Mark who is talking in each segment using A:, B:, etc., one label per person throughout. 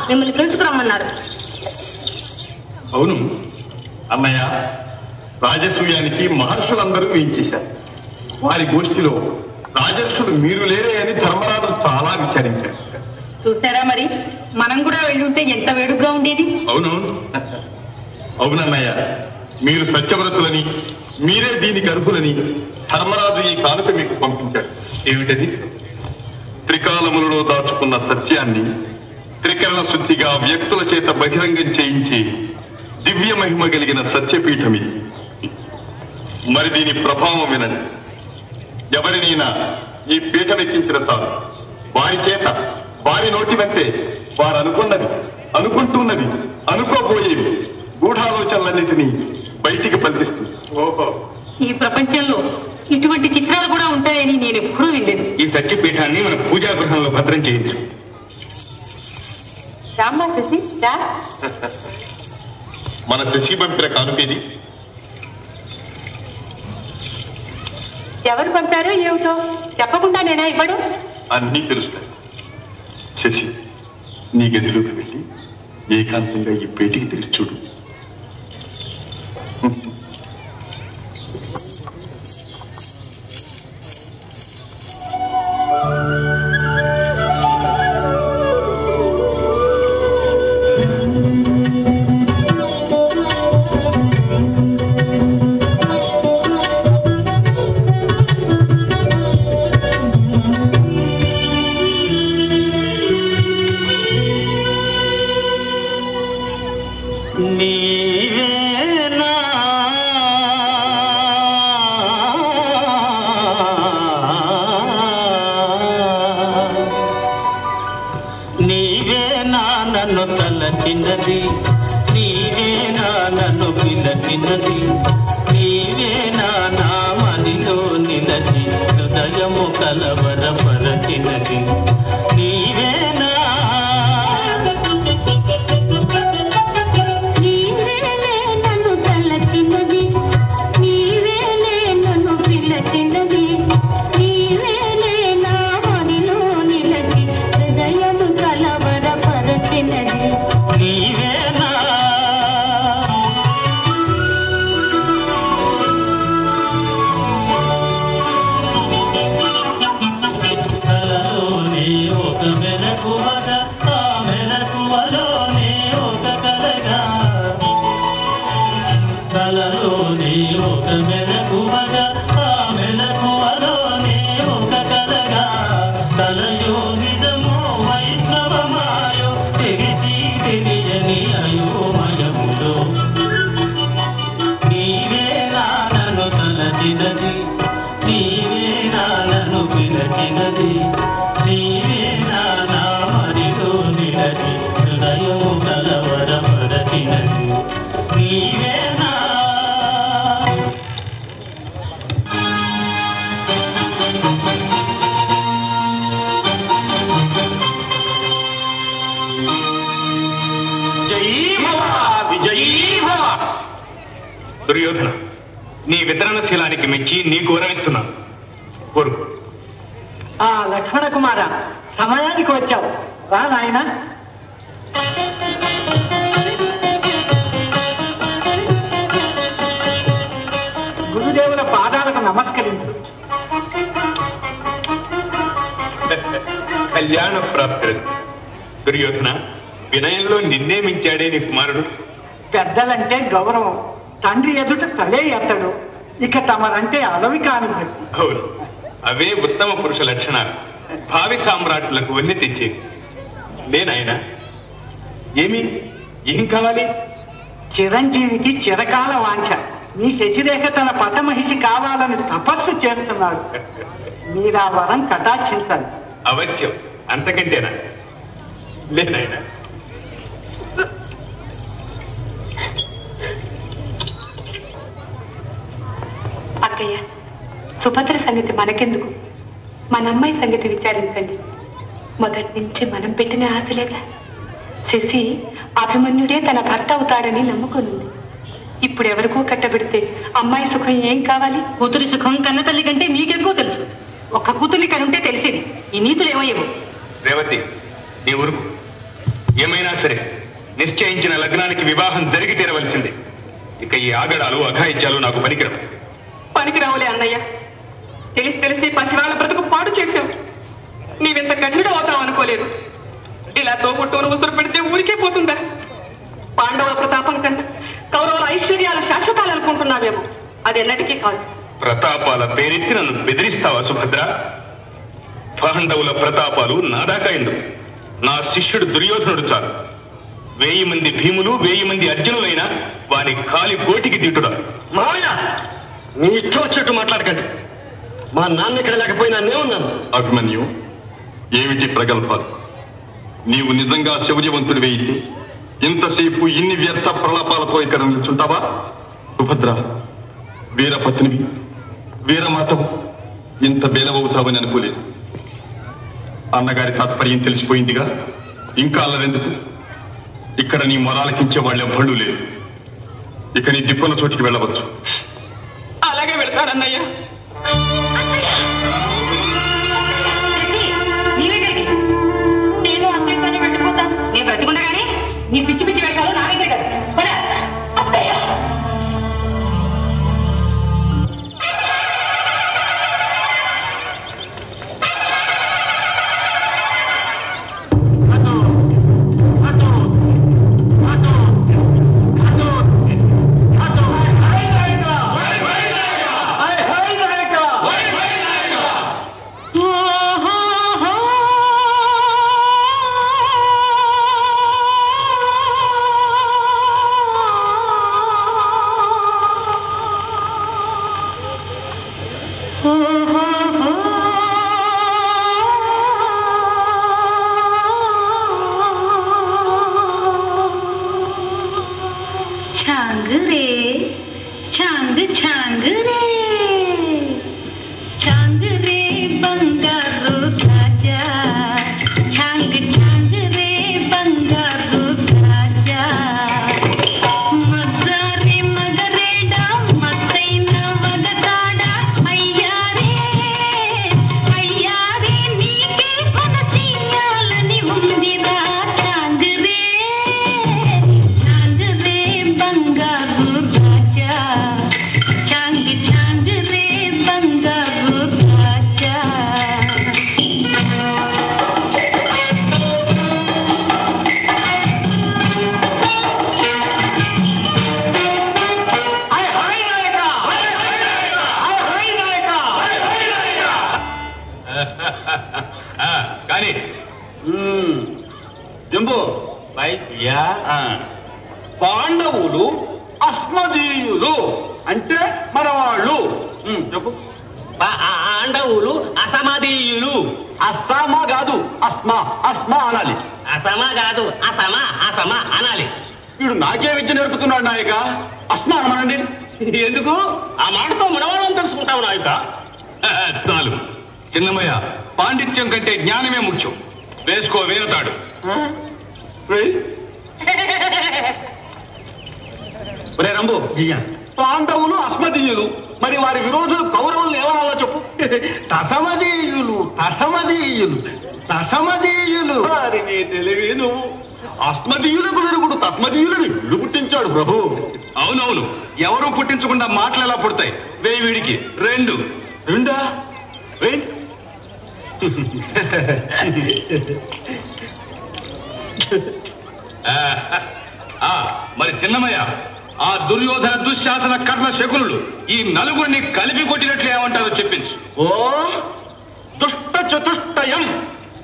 A: మిమ్మల్ని పిలుచుకురమ్మన్నారు.
B: అవును అన్నయ్య, రాజసూయానికి మహర్షులందరూ వేయించేశారు. వారి గోష్ఠిలో రాజర్షులు మీరు లేరే అని ధర్మరాజు చాలా విచారించారు.
A: చూసారా మరి, మనం కూడా వెళ్ళుంటే ఎంత వేడుగ్గా ఉండేది.
B: అవును అవునన్నయ్య, మీరు సత్యవ్రతులని, మీరే దీనికి అర్హులని ధర్మరాజు ఈ కానుక మీకు పంపించారు. ఏమిటది? త్రికాలములలో దాచుకున్న సత్యాన్ని త్రికరణ శుద్ధిగా వ్యక్తుల చేత బహిరంగం చేయించి దివ్య మహిమ కలిగిన సత్యపీఠం ఇది. మరి దీని ప్రభావం వినండి. ఎవరినైనా ఈ పీఠం ఎక్కించిన చాలు, వారి చేత వారి నోటి వెంటే వారు అనుకున్నది, అనుకుంటున్నది, అనుకోబోయేవి గూఢాలోచనలన్నిటినీ బయటికి పలికిస్తుంది. ఓహో, ఈ ప్రపంచంలో ఇటువంటి చిత్రాలు కూడా ఉంటాయని నేను ఎప్పుడూ వినలేదు. ఈ సత్యపీఠాన్ని మన పూజా గృహంలో భద్రం చేయొచ్చు. మన శశి పంపిన కానుకేది?
A: ఎవరు పంపారో ఏమిటో చెప్పకుండా నేనా ఇవ్వడు?
B: అన్నీ తెలుస్తాయి. శశి, నీ గదిలోకి వెళ్ళి ఏకాంతంగా ఈ పేటికి తెరిచి చూడు. దుర్యోధన, నీ వితరణశీలానికి మెచ్చి నీకు గౌరవిస్తున్నాను. కోరుకు.
C: లక్ష్మణ కుమార, సమయానికి వచ్చావు. రా నాయన. గురుదేవుల పాదాలకు నమస్కరించు.
B: కళ్యాణ ప్రాప్తి. దుర్యోధన, వినయంలో నిన్నే మించాడే నీ కుమారుడు.
C: పెద్దలంటే గౌరవం, తండ్రి ఎదుట తలే ఎత్తడు. ఇక తమరంటే అలవి కాని.
B: అవును, అవే ఉత్తమ పురుష లక్షణాలు. భావి సామ్రాట్లకు వన్నీ తెచ్చేవి. నేనాయన ఏం కావాలి?
C: చిరంజీవికి చిరకాల వాంఛ మీ శశిరేఖ తన పటమహిషి కావాలని తపస్సు చేస్తున్నాడు. మీరు ఆ వరం కటాక్షించండి.
B: అవశ్యం. అంతకంటేనా? లేనాయనా.
D: అక్కయ్య, సుభద్ర సంగతి మనకెందుకు? మన అమ్మాయి సంగతి విచారించండి. మొదటి నుంచి మనం పెట్టిన ఆశలేగా. శశి అభిమన్యుడే తన భర్త అవుతాడని నమ్ముకునుంది. ఇప్పుడు ఎవరికో కట్టబెడితే అమ్మాయి సుఖం ఏం కావాలి?
A: కూతురి సుఖం కన్న తల్లి కంటే మీకెక్కువ తెలుసు. ఒక్క కూతుర్ని కనుంటే తెలిసేది. ఈ నీతులు ఏమయ్యేవో.
B: రేవతి, నీ ఊరుకు. ఏమైనా సరే నిశ్చయించిన లగ్నానికి వివాహం జరిగి తీరవలసింది. ఇక ఈ ఆగడాలు అఘాయిత్యాలు నాకు పనికిరావు.
A: పనికిరావులే అన్నయ్య. తెలిసి పసివాళ్ళ బ్రతుకు పాడు చేశావు. నీవెంత కఠినుడు అవుతావు అనుకోలేదు. ఇలా తోబుట్టును ఉసురు పెడితే ఊరికే పోతుందా? పాండవుల ప్రతాపం కన్నా కౌరవుల ఐశ్వర్యాలు శాశ్వతాలు అనుకుంటున్నావేమో. అది ఎన్నటికీ కాదు.
B: ప్రతాపాల పేరెత్తి నన్ను బెదిరిస్తావా సుభద్ర? పాండవుల ప్రతాపాలు నాదాకా ఎందుకు? నా శిష్యుడు దుర్యోధనుడు చాలు. 1000 మంది భీములు 1000 మంది అర్జునులైనా వారి కాలి గోటికి దిట్టుడా.
E: మావయ్య, నీ ఇష్టం వచ్చినట్టు మాట్లాడకండి. మా నాన్న ఇక్కడ లేకపోయినా నేనున్నాను.
B: అభిమన్యు, ఏమిటి ప్రగల్భాలు? నీవు నిజంగా శౌర్యవంతుడివి అయితే ఇంతసేపు ఇన్ని వ్యర్థ ప్రలాపాలతో ఇక్కడ నిల్చుంటావా? సుభద్ర, వీరపత్నివి, వీరమాతవు, ఇంత బేలవవుతావని అనుకోలేదు. అన్నగారి తాత్పర్యం తెలిసిపోయిందిగా. ఇంకా అల్లరెందుకు? ఇక్కడ నీ మొరాలకించే వాళ్ళెవ్వళ్ళు లేరు. ఇక నీ దిక్కున్న చోటికి వెళ్ళవచ్చు.
A: అలాగే వెళ్తానన్నయ్య. నేను అత్తయ్యతోనే వెళ్ళిపోతాను. నేను బ్రతికుండగానే నీ పిచ్చి పిచ్చి వేషాలు నా దగ్గర కదా. అత్తయ్య,
E: పాండవులు అస్మదీయులు అంటే మనవాళ్ళు. చెప్పు.
F: పాండవులు అసమదీయులు.
E: అస్సామ కాదు, అస్మా అస్మా అనాలి.
F: అసమ కాదు, అసమ అనాలి.
E: వీడు నాకే విద్య నేర్పుతున్నాడు నాయక. అస్మా అనమనండి.
F: ఎందుకు? ఆ మాటతో మనవాళ్ళని తెలుసుకుంటావు నాయక.
B: చాలు చిన్నమయ్య, పాండిత్యం కంటే జ్ఞానమే ముఖ్యం. వేసుకో వేరతాడు.
E: ఒరే రంబు, పాండవులు అస్మదీయులు, మరి వారి విరోధులు కౌరవులు ఏమనాలో చెప్పు. తసమదీయులు తసమదీయులు తసమదీయులు. వారిని తెలివి నువ్వు. అస్మదీయులకు వెరుగుడు తస్మదీయులని వీడు పుట్టించాడు ప్రభు.
B: అవునవును, ఎవరు పుట్టించకుండా మాటలు ఎలా పుడతాయి? వేయి వీడికి 2.
E: 2
B: మరి చిన్నమయ్య, ఆ దుర్యోధన దుశ్శాసన కర్ణ శకునులు ఈ నలుగురిని కలిపి కొట్టినట్లు ఏమంటారో చెప్పించు.
E: ఓ దుష్ట చతుష్టయం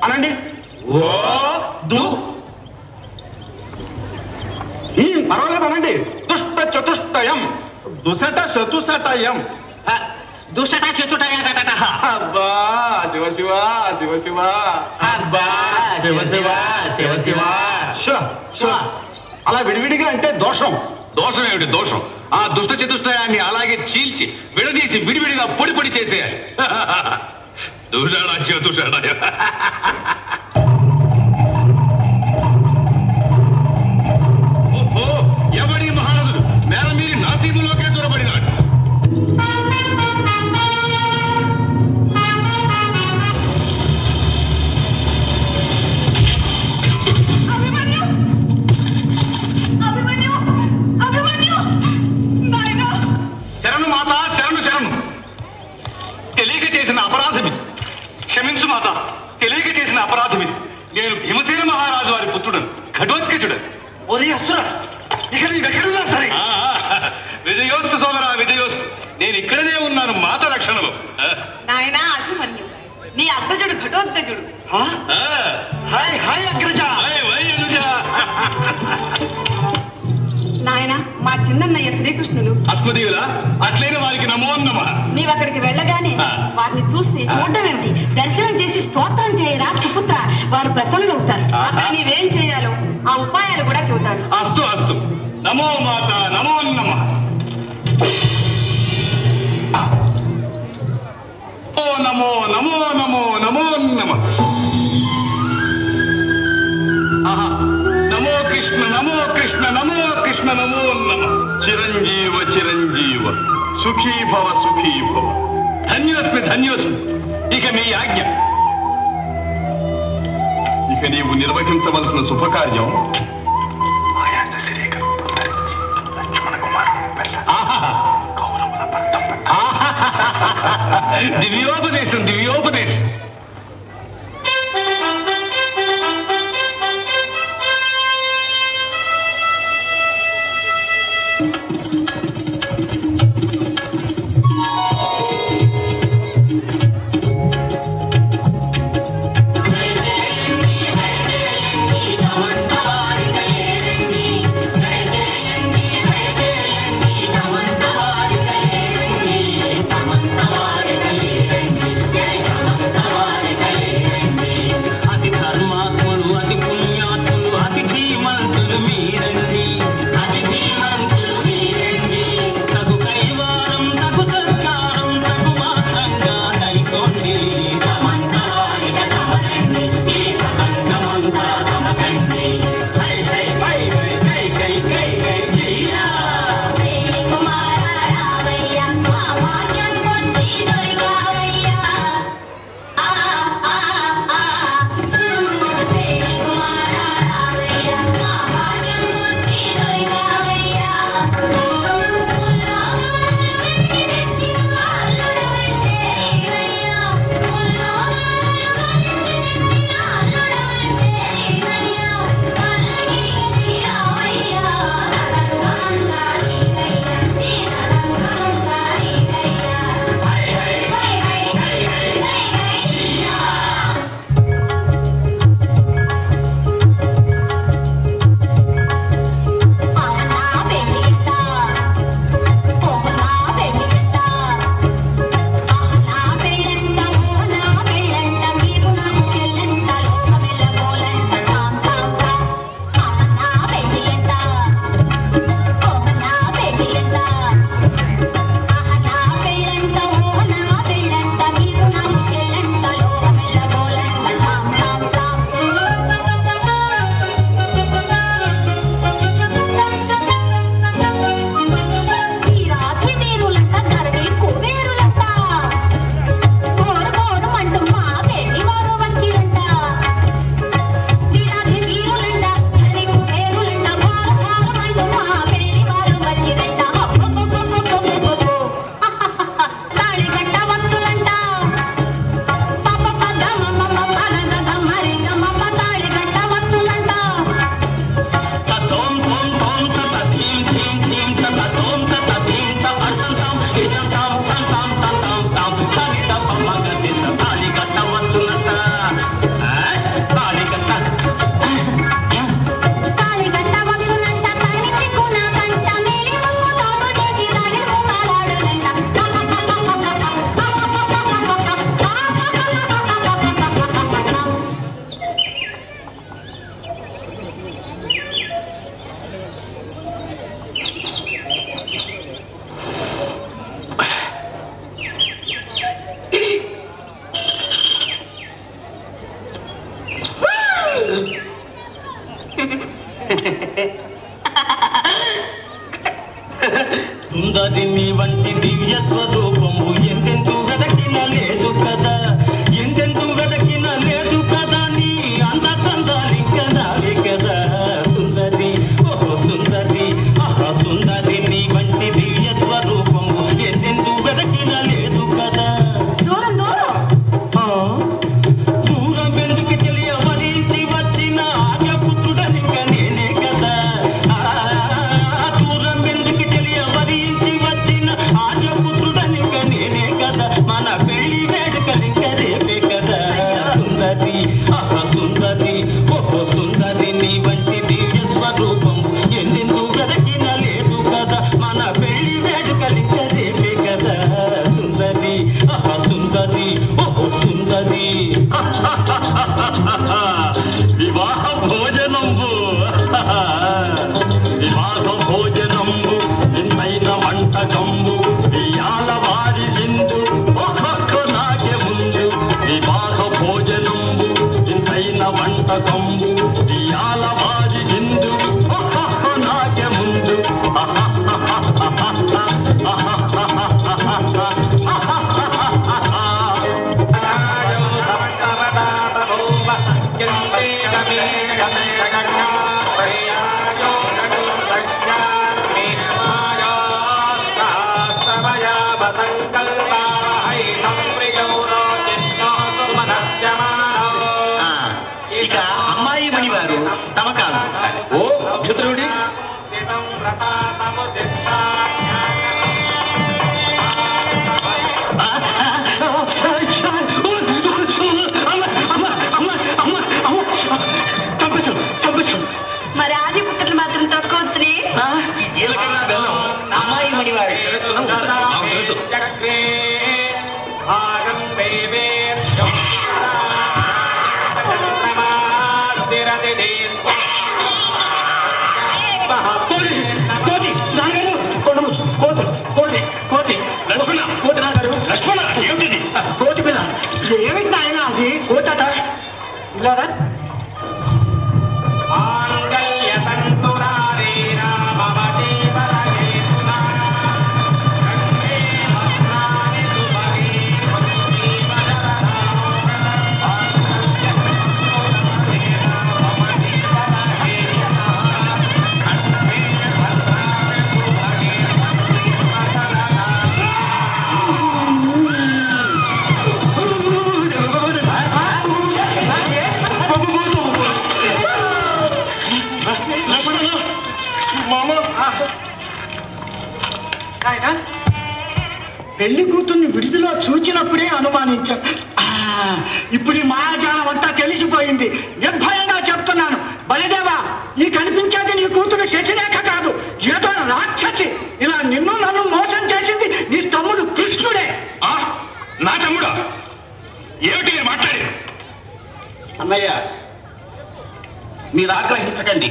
E: అనండి. ఓ దు పర్వాలేదు అనండి. దుష్ట చతుష్టయం.
B: దుసట చతుసటయం.
F: దుష్టట చెతుట
B: అబ్బా శివ శివ శివ శివ.
F: అబ్బా శివ శివ శివ శివ.
E: అలా విడివిడిగా అంటే దోషం.
B: దోషం ఏమిటి దోషం? ఆ దుష్ట చతుష్టయాన్ని అలాగే చీల్చి విడదీసి విడివిడిగా పొడి పొడి చేసేయాలి. దుషాడ చతుషాడ. ఓహో, ఎవడి మహారాజుడు నేల మీరి నాసీములోకే దూరపడినాడు. శరణు మాత, శరణు శరణు. తెలియక చేసిన అపరాధమిది, క్షమించు మాత. తెలియక చేసిన అపరాధమిది. నేను భీమసేన మహారాజు వారి పుత్రుడను, ఘటోత్కచుడు. సరే, విజయోస్తు సోదరా, విజయోస్తు. నేను ఇక్కడనే ఉన్నాను మాత రక్షణలో.
A: నాయనా అభిమన్యు, నీ అగ్రజుడు ఘటోత్కచుడు.
E: Hi hi అగ్రజ.
A: నాయన, మా చిన్నన్నయ్య శ్రీకృష్ణులు
B: అస్మదీయుల అట్లైన వారికి నమో నమః.
A: నీవు అక్కడికి వెళ్ళగానే వారిని చూసి చూడమేమిటి, దర్శనం చేసి స్తోత్రం చేయరా సుపుత్ర. వారు ప్రసన్నులవుతారు. అక్కడ నీవేం చేయాలో ఆ ఉపాయాలు కూడా చెబుతారు.
B: అస్తు అస్తు. నమో మాత, నమో నమః. ఓ నమో నమో నమో నమో నమః. నమో కృష్ణ, నమో కృష్ణ, నమో కృష్ణ, నమో నమః. చిరంజీవ చిరంజీవ, సుఖీ భవ, సుఖీ భవ. ధన్యోస్మి, ధన్యోస్మి. ఇక మీ ఆజ్ఞ. ఇక నీవు నిర్వహించవలసిన శుభకార్యం దివ్యోపదేశం, దివ్యోపదేశం.
G: Come on.
E: ఇక అమ్మాయి మణి వారు తమ కాదు. ఓ అభ్యుతుడి
D: మరి ఆదిపుత్రులు మాత్రం తక్కువచ్చుని
E: ఈలకన్నా బెల్లం అమ్మాయి మణి వారి
C: కోటి పిల్ల ఏమిటి ఆయన అది కోటట ఇలారా పెళ్లి కూతుర్ని విడుదల చూచినప్పుడే అనుమానించాం. ఇప్పుడు ఈ మాయాజాలం అంతా తెలిసిపోయింది. నిర్భయంగా చెప్తున్నాను బలిదేవా, ఈ కనిపించేది నీ కూతురు శశిరేఖ కాదు, ఏదో రాక్షసి. ఇలా నిన్ను నన్ను మోసం చేసింది నీ తమ్ముడు కృష్ణుడే.
E: నా తమ్ముడా? ఏమిటి మాట్లాడి? అన్నయ్య, మీరు ఆగ్రహించకండి.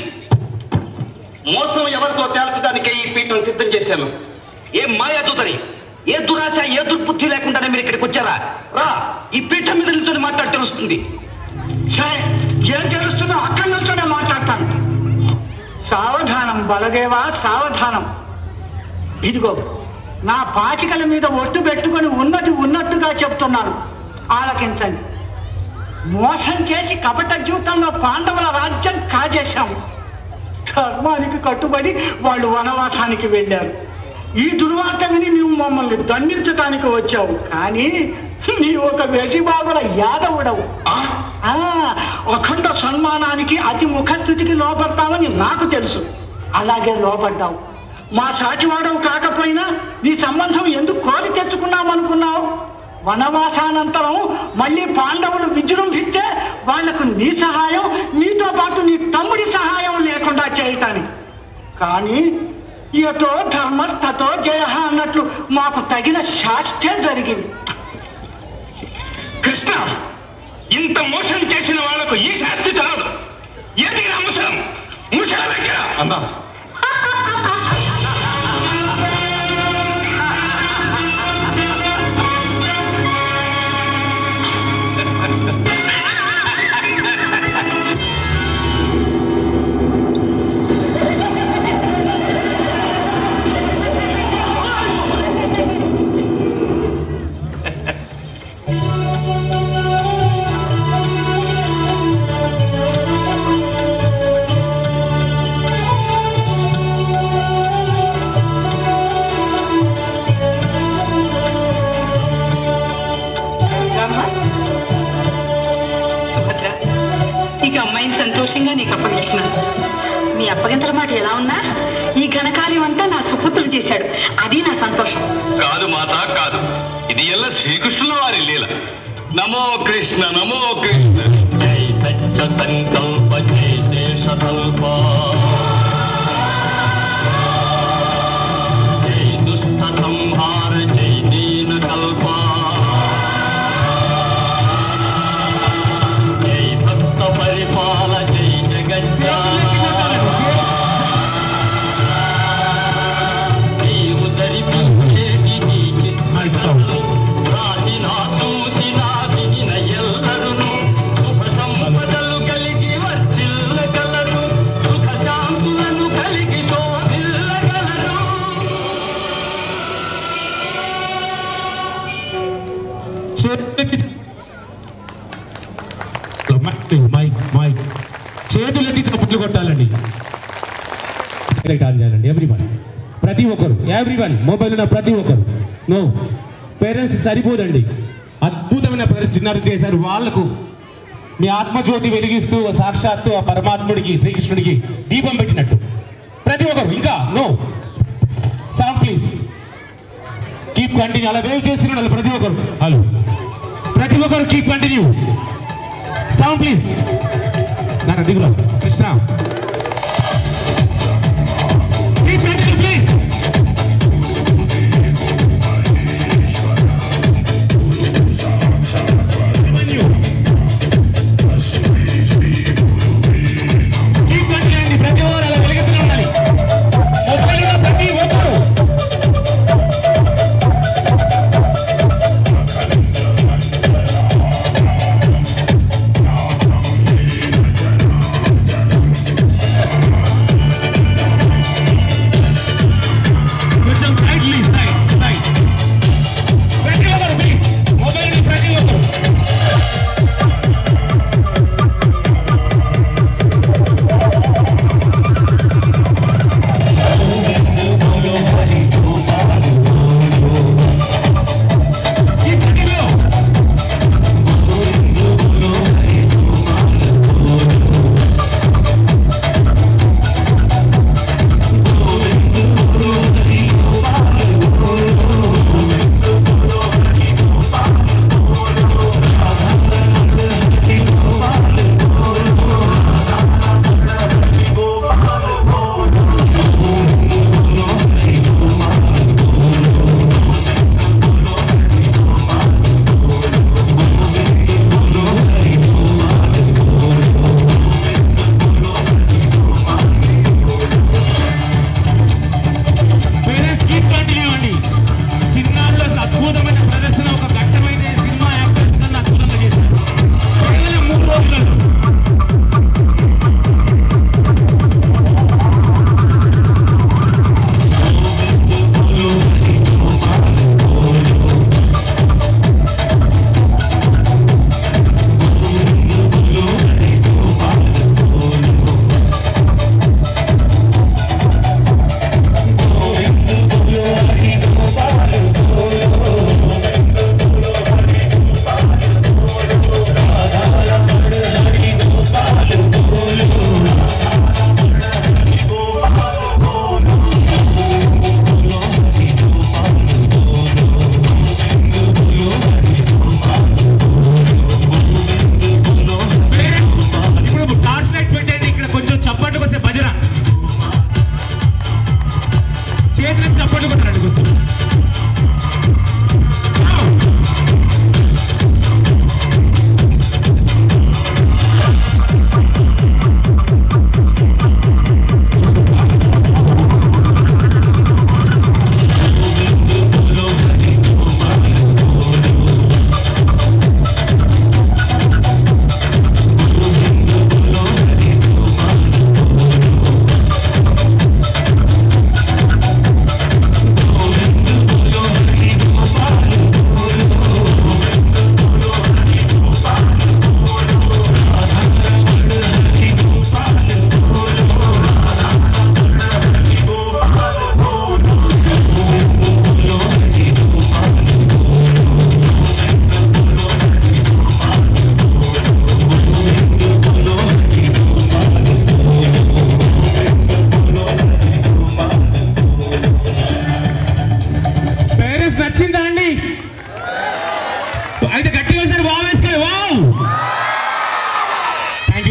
E: మోసం ఎవరితో తేల్చడానికే ఈ పీఠం సిద్ధం చేశాను. ఏ మాయాదూతని, ఏ దురాశ, ఏ దుర్బుద్ధి లేకుండానే మీరు ఇక్కడికి వచ్చారా? రా, ఈ పీఠం మీద నిల్చొని మాట్లాడి తెలుస్తుంది.
C: సరే, ఏం తెలుస్తుందో అక్కడి నుంచోనే మాట్లాడతాను. సావధానం బలదేవా, సావధానం. ఇదిగో నా పాచికల మీద ఒట్టు పెట్టుకొని ఉన్నది ఉన్నట్టుగా చెప్తున్నాను, ఆలకించండి. మోసం చేసి కపట జీవితంలో పాండవుల రాజ్యం కాజేశాము. ధర్మానికి కట్టుబడి వాళ్ళు వనవాసానికి వెళ్ళారు. ఈ దుర్వార్త విని నువ్వు మమ్మల్ని దండించడానికి వచ్చావు, కానీ నీ ఒక వెటిబాబుల యాదవుడవు. అఖండ సన్మానానికి అతి ముఖస్థితికి లోపడతావని నాకు తెలుసు. అలాగే లోపడ్డావు. మా సాటివాడవు కాకపోయినా నీ సంబంధం ఎందుకు కోరి తెచ్చుకున్నామనుకున్నావు? వనవాసానంతరం మళ్ళీ పాండవులు విజృంభిస్తే వాళ్లకు నీ సహాయం, నీతో పాటు నీ తమ్ముడి సహాయం లేకుండా చేయటానికి. కానీ యతో ధర్మస్తతో జయ అన్నట్లు మాకు తగిన శాస్త్రే జరిగింది.
E: కృష్ణ, ఇంత మోసం చేసిన వాళ్లకు ఈ శాస్తి చాలదు. ఏది నా ముసలం ముసల దగ్గర అన్నా.
A: సంతోషంగా నీకు అప్పగిస్తున్నాను. నీ అప్పగింతల మాట ఎలా ఉన్నా ఈ ఘనకార్యం అంతా నా సుపుత్రుడు చేశాడు, అది నా సంతోషం.
B: కాదు మాత, కాదు, ఇది ఎల్ల శ్రీకృష్ణుల వారి లీల. నమో కృష్ణ, నమో కృష్ణ. జై సత్య సంకల్ప, జై శేషకల్ప, జై దుష్ట సంహార, జై దీన కల్ప, జై భక్త పరిపాల, జై జగజ్జాల. నీవు జరిపించేటి నీ చిత్రకళలు రాసిన చూసిన వినిన ఎల్లరును శుభ సంపదలు కలిగి వర్ధిల్లగలరు, సుఖ శాంతులను కలిగి శోభిల్లగలరు.
G: చేతులెత్తి చప్పట్లు కొట్టాలండి. ఆన్ చేయాలండి. ఎవ్రీవన్, ప్రతి ఒక్కరు, ఎవ్రీవన్, మొబైల్ ఉన్న ప్రతి ఒక్కరు. నో పేరెంట్స్ సరిపోదండి. అద్భుతమైన ప్రదర్శన చేశారు. వాళ్లకు మీ ఆత్మజ్యోతి వెలిగిస్తూ సాక్షాత్తు ఆ పరమాత్ముడికి శ్రీకృష్ణుడికి దీపం పెట్టినట్టు ప్రతి ఒక్కరు. ఇంకా no sound please, keep continue. అలా వేవ్ చేస్తున్నాడు ప్రతి ఒక్కరు. హలో, ప్రతి ఒక్కరు కీప్ కంటిన్యూ. Sound please. నా దిగులో Krishna keep continue please.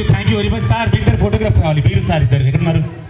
G: Thank you very much sir. మీ ఇద్దరు ఫోటోగ్రాఫ్ కావాలి. మీరు సార్ ఇద్దరు ఎక్కడున్నారు?